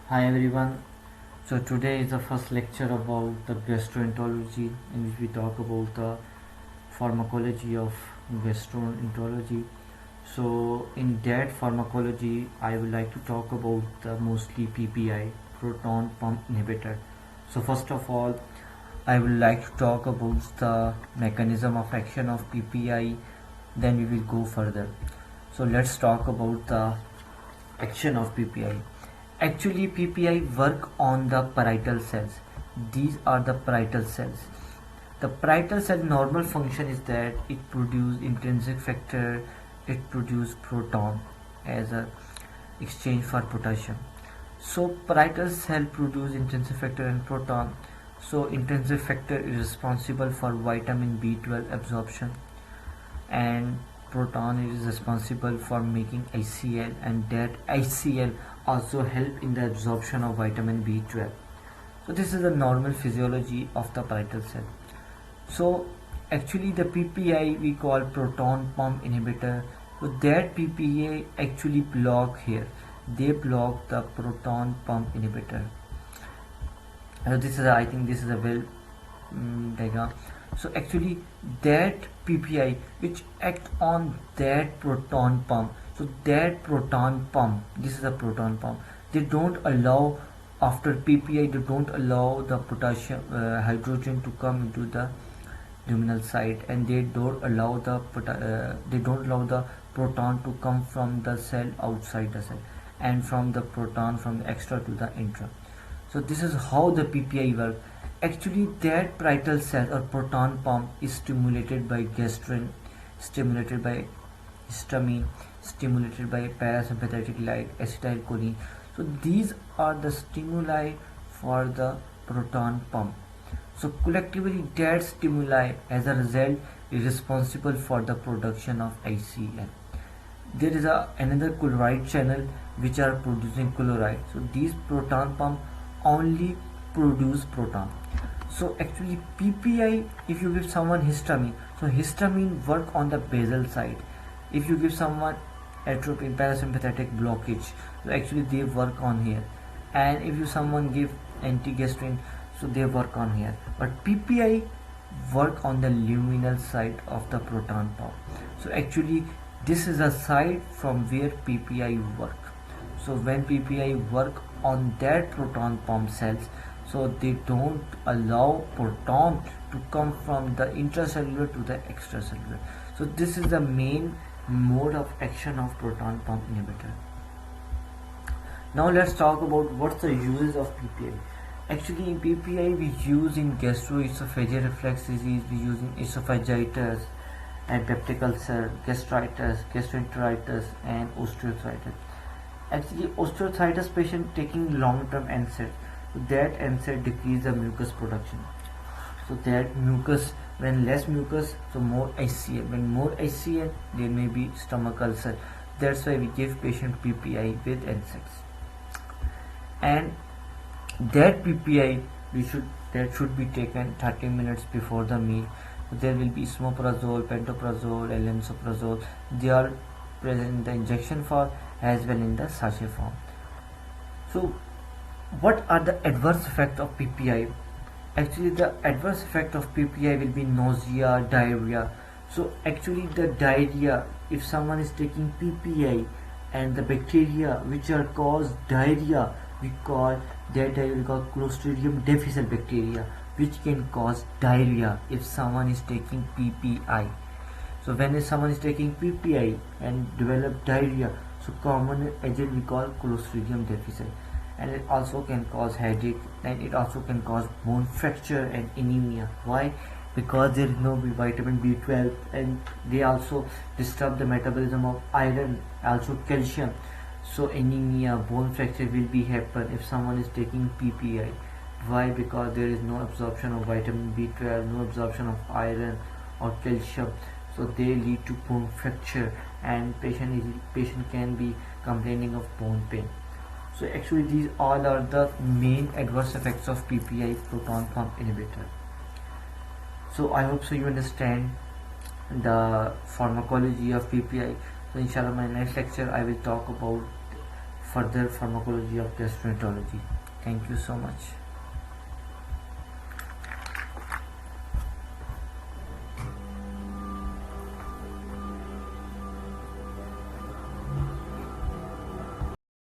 Hi everyone. So today is the first lecture about the gastroenterology, in which we talk about the pharmacology of gastroenterology. So in that pharmacology, I would like to talk about the mostly PPI, proton pump inhibitor. So first of all, I would like to talk about the mechanism of action of PPI. Then we will go further. So let's talk about the action of PPI. Actually, PPI work on the parietal cells. These are the parietal cells. The parietal cell normal function is that it produce intrinsic factor, it produce proton as a exchange for potassium. So parietal cell produce intrinsic factor and proton. So intrinsic factor is responsible for vitamin B12 absorption, and proton is responsible for making HCl, and that HCl also help in the absorption of vitamin B12. So this is the normal physiology of the parietal cell. So actually the PPI we call proton pump inhibitor. So that PPA actually block here. They block the proton pump inhibitor. So this is I think this is a well diagram. So actually that PPI which act on that proton pump. So that proton pump, this is a proton pump. They don't allow, after PPI they don't allow the potassium hydrogen to come into the luminal site, and they don't allow the proton to come from the cell outside the cell, and from the proton from the extra to the intra. So this is how the PPI works. Actually that parietal cell or proton pump is stimulated by gastrin, stimulated by histamine, stimulated by parasympathetic like acetylcholine. So these are the stimuli for the proton pump. So collectively that stimuli as a result is responsible for the production of HCl. There is another chloride channel which are producing chloride. So these proton pump only produce proton. So actually PPI, if you give someone histamine, so histamine work on the basal side. If you give someone atropine parasympathetic blockage, so actually they work on here. And if you someone give anti-gastrin, so they work on here. But PPI work on the luminal side of the proton pump. So actually this is a side from where PPI work. So when PPI work on that proton pump cells, so they don't allow proton to come from the intracellular to the extracellular. So this is the main mode of action of proton pump inhibitor. Now let's talk about what's the uses of PPI. Actually in PPI we use in gastroesophageal reflux disease, we use in esophagitis and peptic ulcer, gastritis, gastroenteritis and osteoarthritis. Actually osteoarthritis patient taking long-term NSAID, so that NSAID decrease the mucus production. So that mucus, when less mucus, so more HCl. When more HCl, there may be stomach ulcer. That's why we give patient PPI with NSAIDs. And that PPI that should be taken 30 minutes before the meal. So there will be esomeprazole, pantoprazole, lansoprazole. They are present in the injection form as well in the sachet form. So what are the adverse effects of PPI? Actually the adverse effect of PPI will be nausea, diarrhea. So actually the diarrhea, if someone is taking PPI and the bacteria which are cause diarrhea, we call that diarrhea we call Clostridium difficile bacteria, which can cause diarrhea if someone is taking PPI. So when someone is taking PPI and develop diarrhea, so common agent we call Clostridium difficile, and it also can cause headache, and it also can cause bone fracture and anemia. Why? Because there is no vitamin B12, and they also disturb the metabolism of iron, also calcium. So anemia, bone fracture will be happen if someone is taking PPI. Why? Because there is no absorption of vitamin B12, no absorption of iron or calcium. So they lead to bone fracture, and patient can be complaining of bone pain. So actually these all are the main adverse effects of PPI, proton pump inhibitor. So I hope so you understand the pharmacology of PPI. So inshallah my next lecture I will talk about further pharmacology of gastroenterology. Thank you so much.